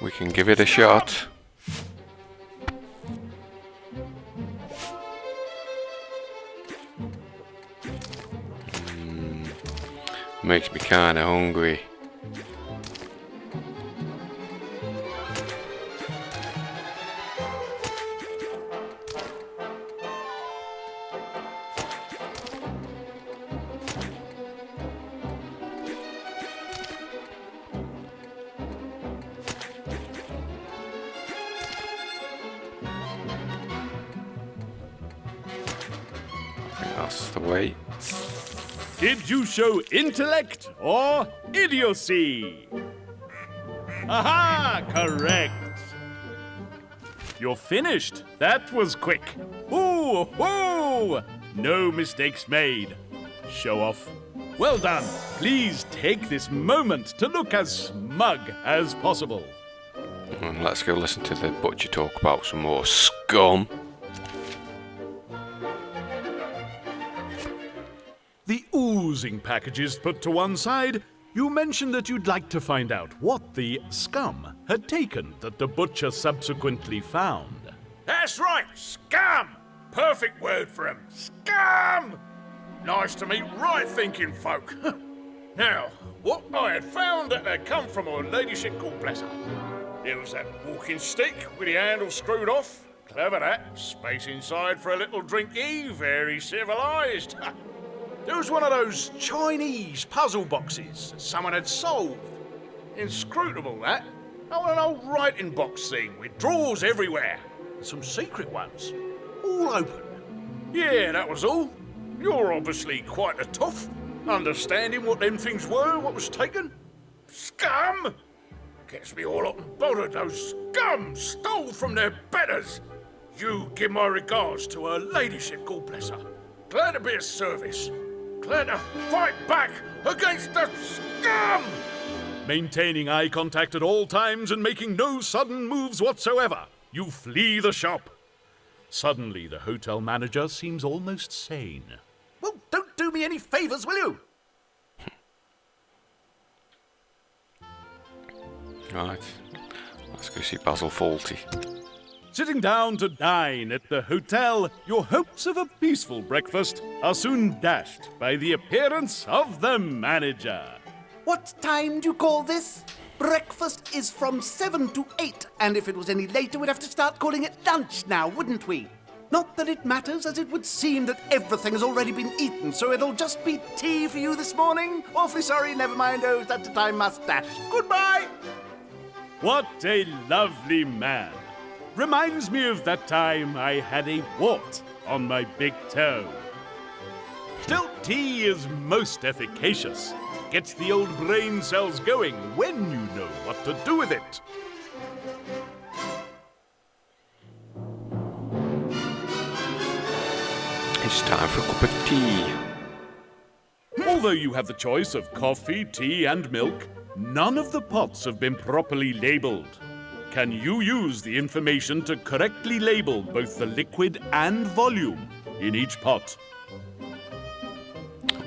We can give it a shot. Makes me kinda hungry. That's the way. Did you show intellect or idiocy? Aha! Correct. You're finished. That was quick. Ooh, ooh! No mistakes made. Show off. Well done. Please take this moment to look as smug as possible. And let's go listen to the butcher talk about some more scum. The oozing packages put to one side, you mentioned that you'd like to find out what the scum had taken that the butcher subsequently found. That's right, scum! Perfect word for 'em. Scum! Nice to meet right-thinking folk. Now, what I had found that had come from her ladyship, God bless her. There was that walking stick with the handle screwed off. Clever that. Space inside for a little drinky. Very civilised. There was one of those Chinese puzzle boxes that someone had solved. Inscrutable, that. Oh, an old writing box thing with drawers everywhere. And some secret ones. All open. Yeah, that was all. You're obviously quite a tough. Understanding what them things were, what was taken. Scum! Gets me all up and bothered. Those scum stole from their betters. You give my regards to her ladyship, God bless her. Glad to be of service. Glad to fight back against the scum! Maintaining eye contact at all times and making no sudden moves whatsoever, you flee the shop. Suddenly, the hotel manager seems almost sane. Well, don't do me any favours, will you? Right, let's go see Basil Fawlty. Sitting down to dine at the hotel, your hopes of a peaceful breakfast are soon dashed by the appearance of the manager. What time do you call this? Breakfast is from 7 to 8, and if it was any later, we'd have to start calling it lunch now, wouldn't we? Not that it matters, as it would seem that everything has already been eaten, so it'll just be tea for you this morning. Awfully sorry, never mind. Oh, that's the time must dash. Goodbye! What a lovely man. Reminds me of that time I had a wart on my big toe. Still, tea is most efficacious. Gets the old brain cells going when you know what to do with it. It's time for a cup of tea. Although you have the choice of coffee, tea, and milk, none of the pots have been properly labelled. Can you use the information to correctly label both the liquid and volume in each pot?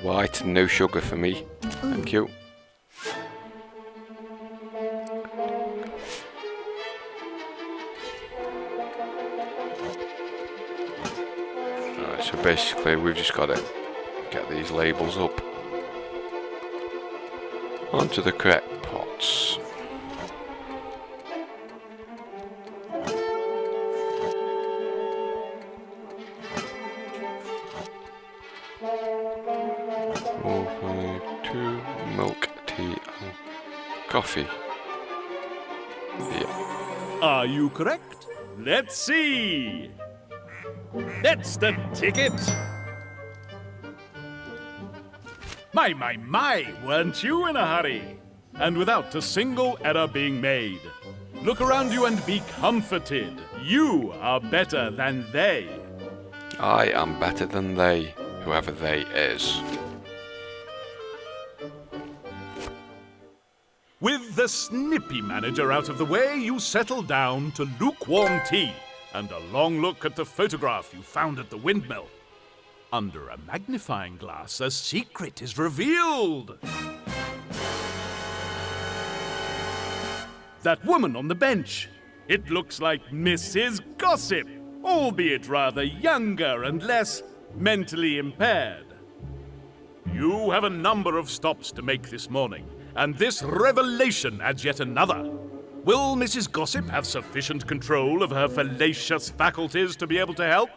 White, no sugar for me. Thank you. Alright, so basically we've just got to get these labels up onto the correct pots. Milk, tea, and coffee. Yeah. Are you correct? Let's see. That's the ticket. My, weren't you in a hurry? And without a single error being made. Look around you and be comforted. You are better than they. I am better than they, whoever they is. With the snippy manager out of the way, you settle down to lukewarm tea and a long look at the photograph you found at the windmill. Under a magnifying glass, a secret is revealed. that woman on the bench. It looks like Mrs. Gossip, albeit rather younger and less mentally impaired. You have a number of stops to make this morning, and this revelation adds yet another. Will Mrs. Gossip have sufficient control of her fallacious faculties to be able to help?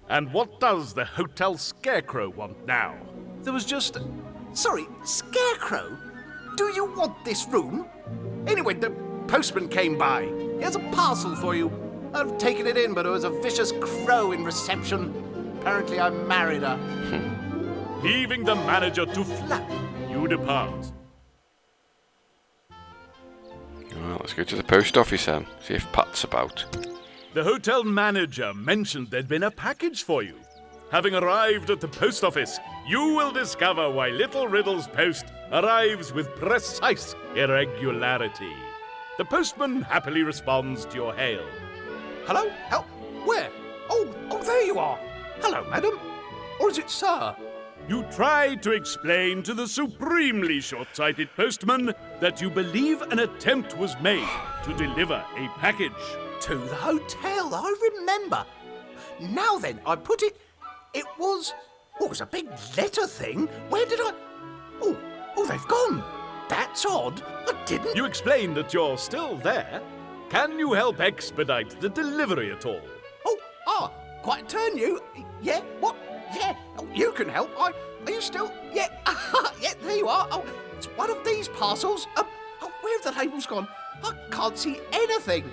And what does the hotel scarecrow want now? There was just... Sorry, Scarecrow? Do you want this room? Anyway, the postman came by. He has a parcel for you. I've taken it in, but there was a vicious crow in reception. Apparently I married her. Leaving the manager to flap, you depart. Well, let's go to the post office then, see if Pat's about. The hotel manager mentioned there'd been a package for you. Having arrived at the post office, you will discover why little Riddle's post arrives with precise irregularity. The postman happily responds to your hail. Hello? Help? Where? Oh, there you are. Hello, madam. Or is it sir? You try to explain to the supremely short-sighted postman that you believe an attempt was made to deliver a package. To the hotel, I remember. Now then, I put it... It was a big letter thing. Where did I... Oh, they've gone. That's odd. I didn't... You explain that you're still there. Can you help expedite the delivery at all? Quite a turn, you. Yeah, what? Yeah, you can help. Are you still... Yeah, yeah, there you are. Oh, it's one of these parcels. Where have the labels gone? I can't see anything.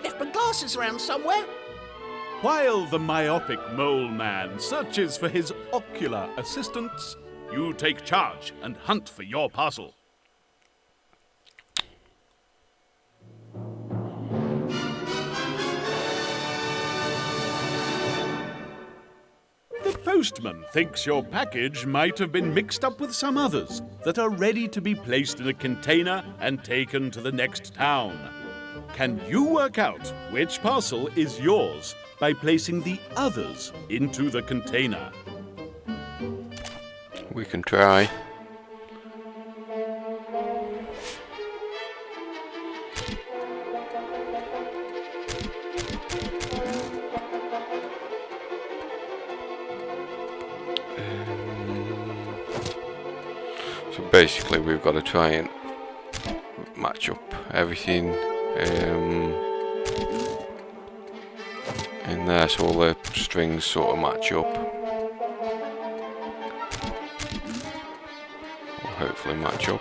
Left my glasses around somewhere. While the myopic mole man searches for his ocular assistants, you take charge and hunt for your parcel. The postman thinks your package might have been mixed up with some others that are ready to be placed in a container and taken to the next town. Can you work out which parcel is yours by placing the others into the container? We can try. So basically we've got to try and match up everything in there so all the strings sort of match up. Or hopefully match up.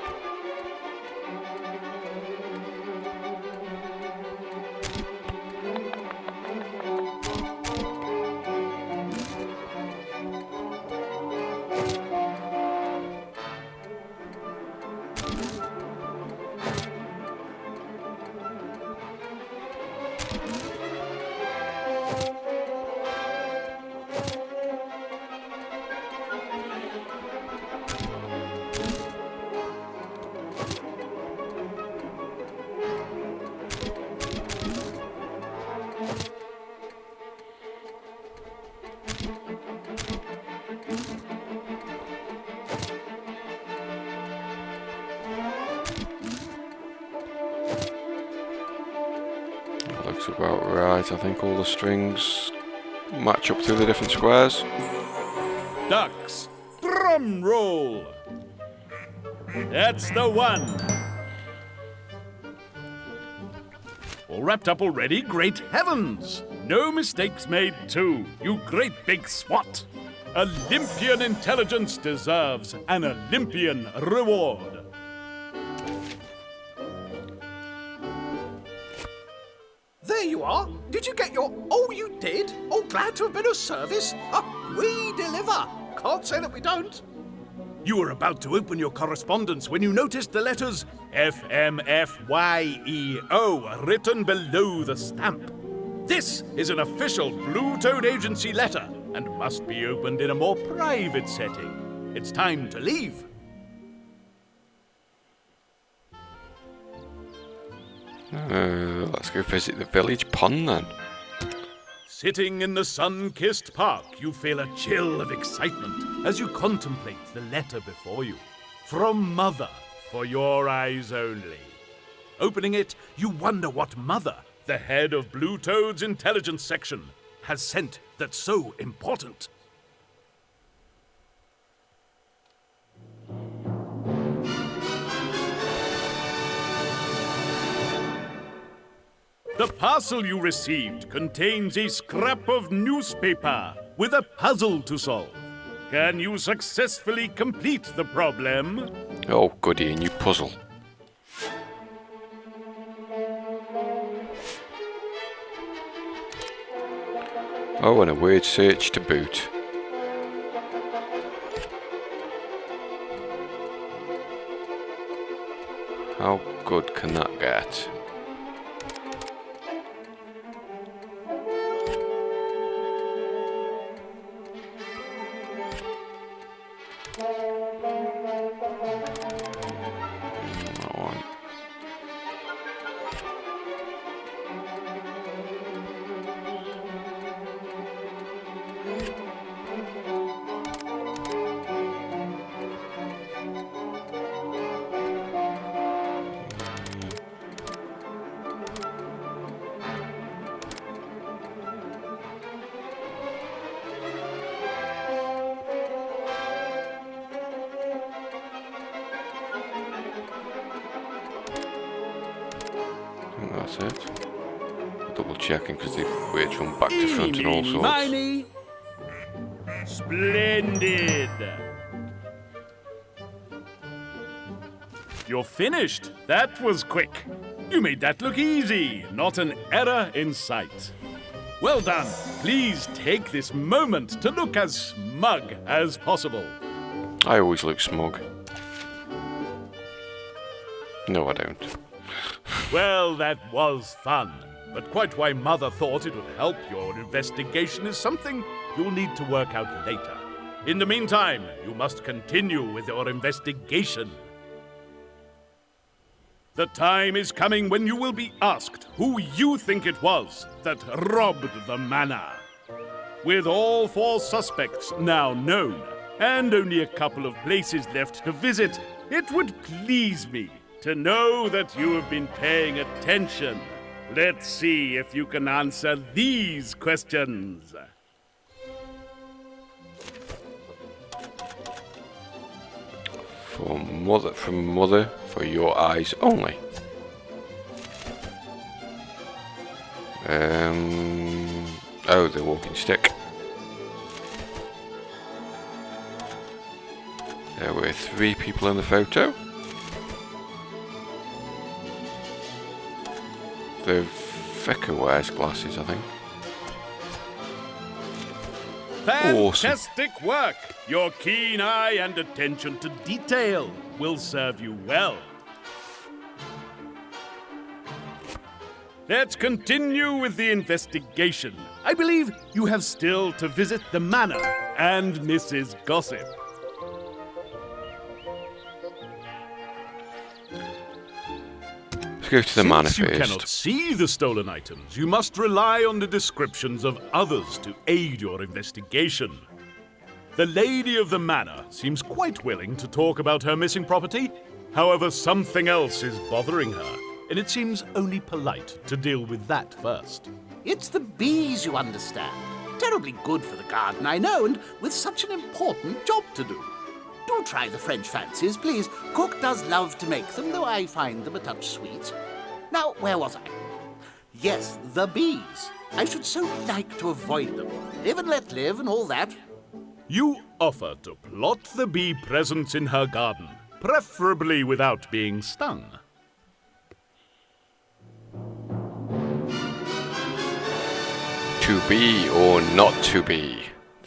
Looks about right. I think all the strings match up through the different squares. Ducks, drum roll. That's the one. All wrapped up already? Great heavens! No mistakes made too, you great big swat. Olympian intelligence deserves an Olympian reward. There you are. Did you get your... Oh, you did? Oh, glad to have been of service. We deliver. Can't say that we don't. You were about to open your correspondence when you noticed the letters FMFYEO written below the stamp. This is an official Blue Toad Agency letter and must be opened in a more private setting. It's time to leave. Let's go visit the village pond then. Sitting in the sun-kissed park, you feel a chill of excitement as you contemplate the letter before you. From Mother, for your eyes only. opening it, you wonder what Mother, the head of Blue Toad's intelligence section, has sent that's so important. The parcel you received contains a scrap of newspaper with a puzzle to solve. Can you successfully complete the problem? Oh, goody, a new puzzle. Oh, and a word search to boot. How good can that get? That one. I think that's it. Double checking because the weights run back to front and all sorts. Miny. Splendid. You're finished. That was quick. You made that look easy. Not an error in sight. Well done. Please take this moment to look as smug as possible. I always look smug. No, I don't. Well, that was fun. But quite why Mother thought it would help your investigation is something you'll need to work out later. In the meantime, you must continue with your investigation. The time is coming when you will be asked who you think it was that robbed the manor. With all 4 suspects now known, and only a couple of places left to visit, it would please me to know that you have been paying attention. Let's see if you can answer these questions. From mother, for your eyes only. Oh, the walking stick. There were 3 people in the photo. The vicar wears glasses, I think. Fantastic work! Your keen eye and attention to detail will serve you well. Let's continue with the investigation. I believe you have still to visit the manor and Mrs. Gossip. Let's go to the manor Since you first. cannot see the stolen items, you must rely on the descriptions of others to aid your investigation. The lady of the manor seems quite willing to talk about her missing property. However, something else is bothering her, and it seems only polite to deal with that first. It's the bees, you understand. Terribly good for the garden, I know, and with such an important job to do. Do try the French fancies, please. Cook does love to make them, though I find them a touch sweet. Now, where was I? Yes, the bees. I should so like to avoid them. Live and let live and all that. You offer to plot the bee presence in her garden, preferably without being stung. To be or not to be?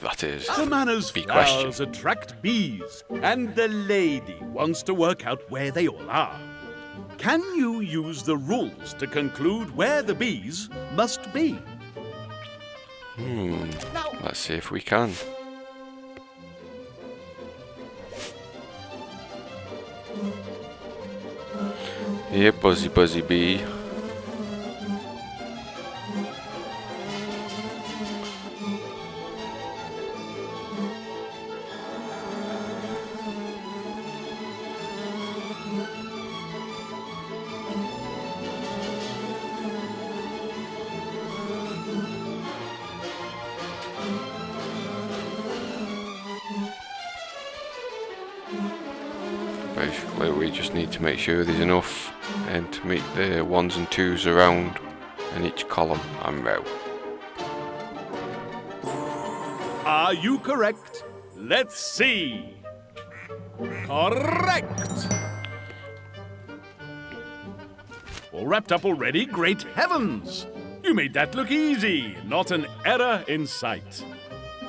That is The manor's big flowers question. attract bees, and the lady wants to work out where they all are. Can you use the rules to conclude where the bees must be? Let's see if we can. Yeah, buzzy buzzy bee. basically we just need to make sure there's enough and to meet the 1s and 2s around in each column and row. Are you correct? Let's see. Correct! All wrapped up already? Great heavens! You made that look easy. Not an error in sight.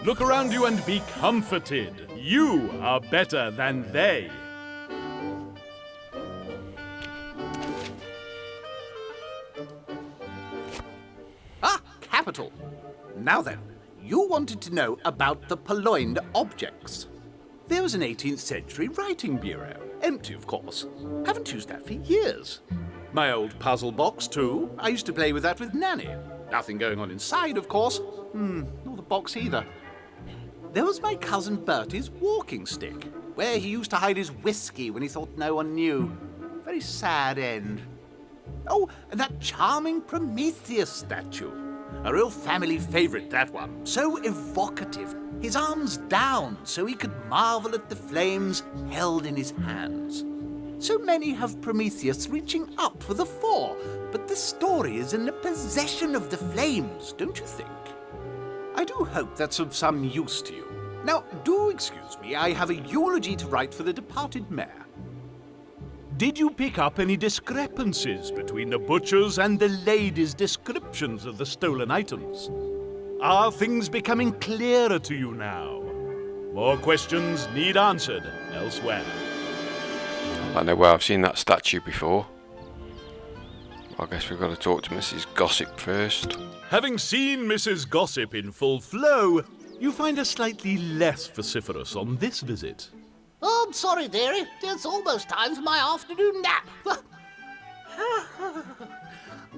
Look around you and be comforted. You are better than they. Ah, capital. Now then, you wanted to know about the purloined objects. There was an 18th century writing bureau. Empty, of course. Haven't used that for years. My old puzzle box, too. I used to play with that with Nanny. Nothing going on inside, of course. Nor the box either. There was my cousin Bertie's walking stick, where he used to hide his whiskey when he thought no one knew. Very sad end. Oh, and that charming Prometheus statue. A real family favourite, that one. So evocative. His arms down so he could marvel at the flames held in his hands. So many have Prometheus reaching up for the four, but this story is in the possession of the flames, don't you think? I do hope that's of some use to you. Now, do excuse me, I have a eulogy to write for the departed mayor. Did you pick up any discrepancies between the butcher's and the lady's descriptions of the stolen items? Are things becoming clearer to you now? More questions need answered elsewhere. I know where I've seen that statue before. I guess we've got to talk to Mrs. Gossip first. Having seen Mrs. Gossip in full flow, you find her slightly less vociferous on this visit. Oh, I'm sorry, dearie. It's almost time for my afternoon nap.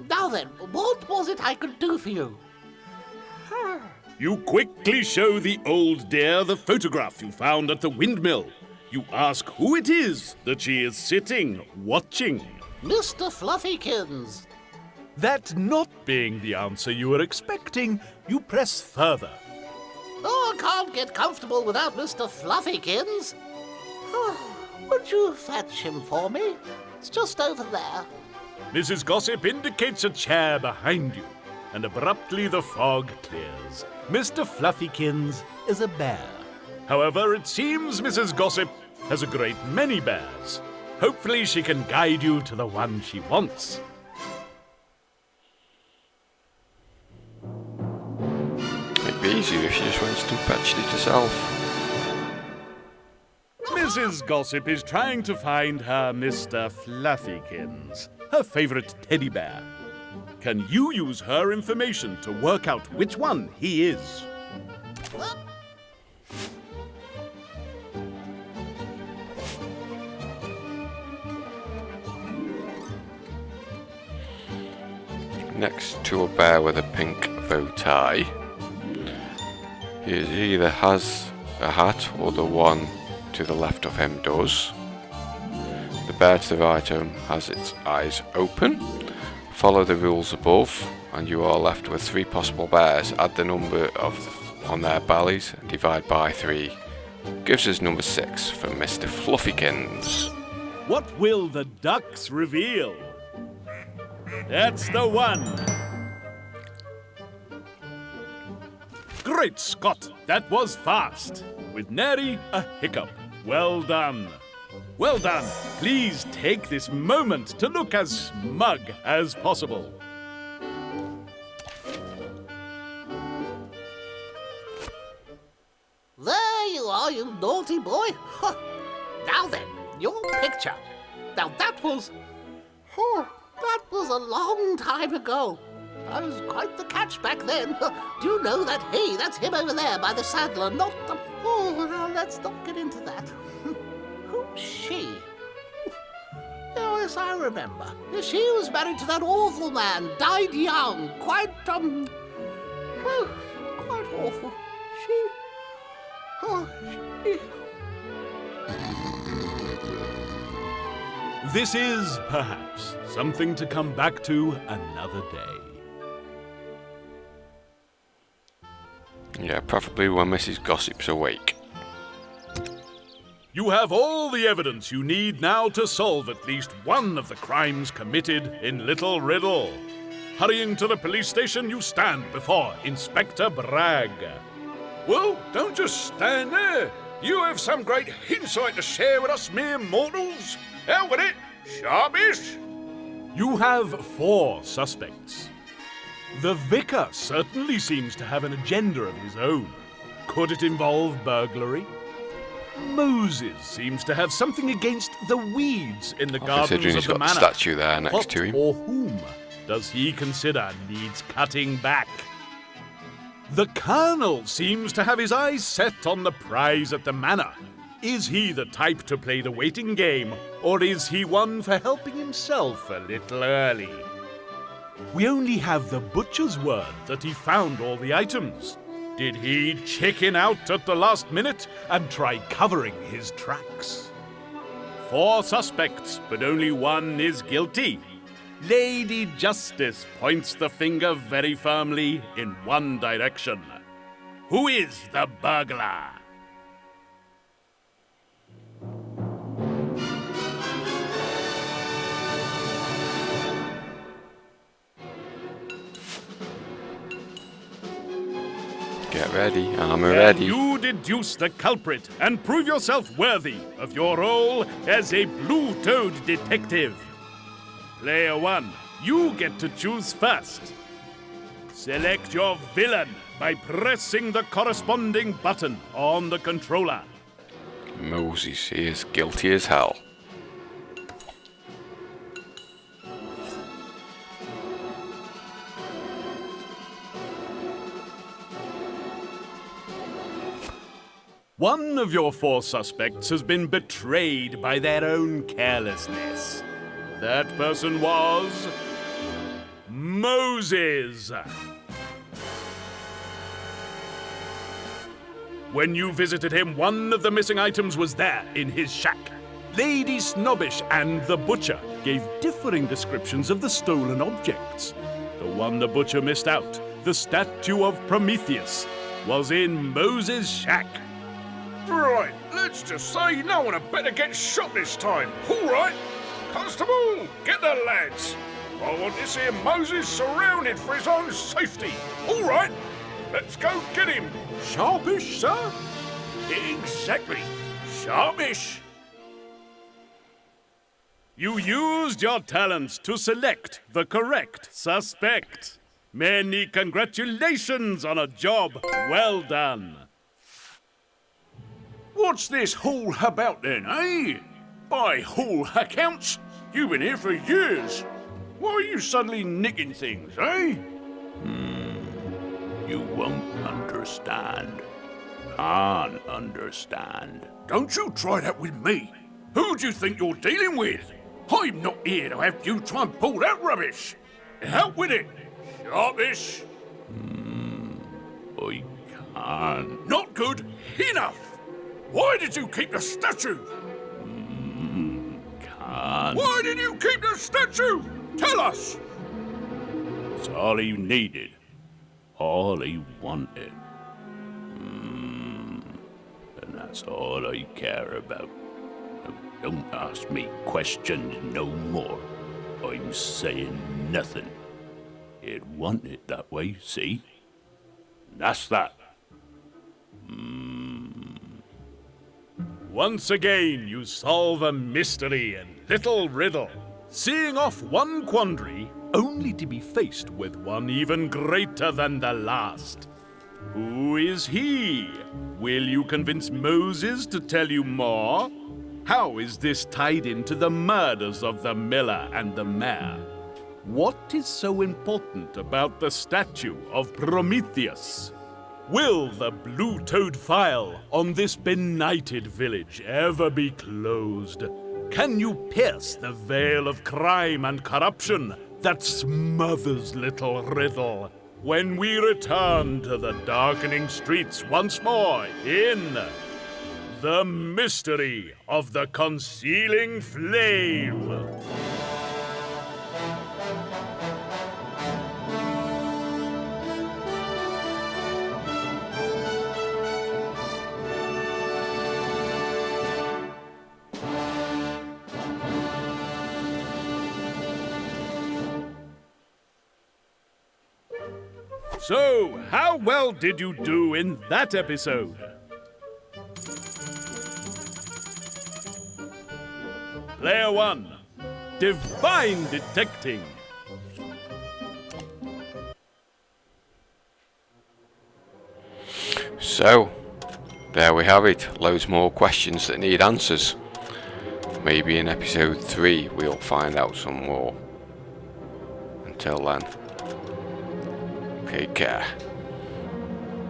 Now then, what was it I could do for you? You quickly show the old dear the photograph you found at the windmill. You ask who it is that she is sitting, watching. Mr. Fluffykins. That not being the answer you were expecting, you press further. Oh, I can't get comfortable without Mr. Fluffykins. Would you fetch him for me? It's just over there. Mrs. Gossip indicates a chair behind you, and abruptly the fog clears. Mr. Fluffykins is a bear. However, it seems Mrs. Gossip has a great many bears. Hopefully she can guide you to the one she wants. It'd be easier if she just went and fetched it herself. Mrs. Gossip is trying to find her Mr. Fluffykins, her favorite teddy bear. Can you use her information to work out which one he is? Next to a bear with a pink bow tie, he either has a hat or the one to the left of him does. The bear to the right of him has its eyes open. Follow the rules above and you are left with 3 possible bears. Add the number on their bellies and divide by 3. Gives us number 6 for Mr. Fluffykins. What will the ducks reveal? That's the one! Great Scott, that was fast! With nary a hiccup. Well done. Well done. Please take this moment to look as smug as possible. There you are, you naughty boy. Now then, your picture. Now that was a long time ago. I was quite the catch back then. Do you know that that's him over there by the saddler, not the... Oh, now let's not get into that. Who's she? Oh, yes, I remember. She was married to that awful man, died young, quite awful. She... This is, perhaps, something to come back to another day. Yeah, preferably when Mrs. Gossip's awake. You have all the evidence you need now to solve at least one of the crimes committed in Little Riddle. Hurrying to the police station, you stand before Inspector Bragg. Well, don't just stand there. You have some great insight to share with us mere mortals. Out with it, sharpish. You have 4 suspects. The vicar certainly seems to have an agenda of his own. Could it involve burglary? Moses seems to have something against the weeds in the gardens Considering of he's the got manor. the statue there next What to him. or whom does he consider needs cutting back? The colonel seems to have his eyes set on the prize at the manor. Is he the type to play the waiting game, or is he one for helping himself a little early? We only have the butcher's word that he found all the items. Did he chicken out at the last minute and try covering his tracks? 4 suspects, but only one is guilty. Lady Justice points the finger very firmly in one direction. Who is the burglar? Get ready, armor Can ready. you deduce the culprit and prove yourself worthy of your role as a Blue Toad detective? Player 1, you get to choose first. Select your villain by pressing the corresponding button on the controller. Moses, he is guilty as hell. One of your 4 suspects has been betrayed by their own carelessness. That person was Moses. When you visited him, one of the missing items was there in his shack. Lady Snobbish and the butcher gave differing descriptions of the stolen objects. The one the butcher missed out, the statue of Prometheus, was in Moses' shack. Right, let's just say no one had better get shot this time. All right, Constable, get the lads. I want this here Moses surrounded for his own safety. All right, let's go get him. Sharpish, sir? Exactly, sharpish. You used your talents to select the correct suspect. Many congratulations on a job well done. What's this hall about then, eh? By hall accounts, you've been here for years. Why are you suddenly nicking things, eh? You won't understand. Can't understand. Don't you try that with me. Who do you think you're dealing with? I'm not here to have you try and pull that rubbish. Out with it, sharpish. I can't. Not good enough. Why did you keep the statue? Can't. Why did you keep the statue? Tell us. It's all he needed. All he wanted. And that's all I care about. Now, don't ask me questions no more. I'm saying nothing. It wanted that way, see? That's that. Once again, you solve a mystery and little riddle, seeing off one quandary only to be faced with one even greater than the last. Who is he? Will you convince Moses to tell you more? How is this tied into the murders of the miller and the mayor? What is so important about the statue of Prometheus? Will the Blue Toad file on this benighted village ever be closed? Can you pierce the veil of crime and corruption that smothers Little Riddle when we return to the darkening streets once more in The Mystery of the Concealing Flame? So, how well did you do in that episode? Player 1, Divine Detecting. So, there we have it. Loads more questions that need answers. Maybe in episode 3 we'll find out some more. Until then, take care.